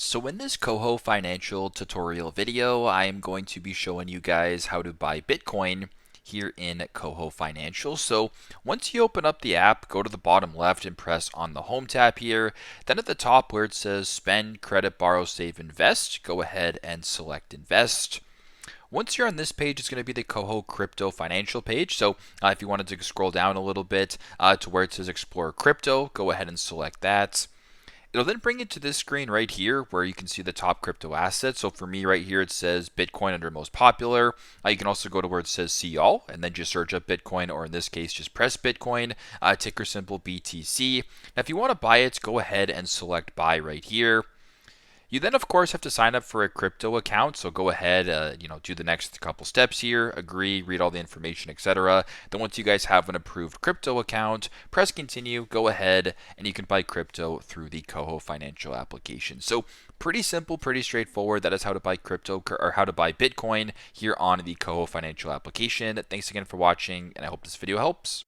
So in this KOHO Financial tutorial video, I am going to be showing you guys how to buy Bitcoin here in KOHO Financial. So once you open up the app, go to the bottom left and press on the Home tab here. Then at the top where it says Spend, Credit, Borrow, Save, Invest, go ahead and select Invest. Once you're on this page, it's going to be the KOHO Crypto Financial page. So if you wanted to scroll down a little bit to where it says Explore Crypto, go ahead and select that. It'll then bring you to this screen right here where you can see the top crypto assets. So for me right here, it says Bitcoin under most popular. You can also go to where it says see all and then just search up Bitcoin, or in this case, just press Bitcoin, ticker symbol BTC. Now, if you want to buy it, go ahead and select buy right here. You then, of course, have to sign up for a crypto account. So go ahead, do the next couple steps here, agree, read all the information, etc. Then once you guys have an approved crypto account, press continue, go ahead, and you can buy crypto through the KOHO Financial application. So pretty simple, pretty straightforward. That is how to buy crypto or how to buy Bitcoin here on the KOHO Financial application. Thanks again for watching, and I hope this video helps.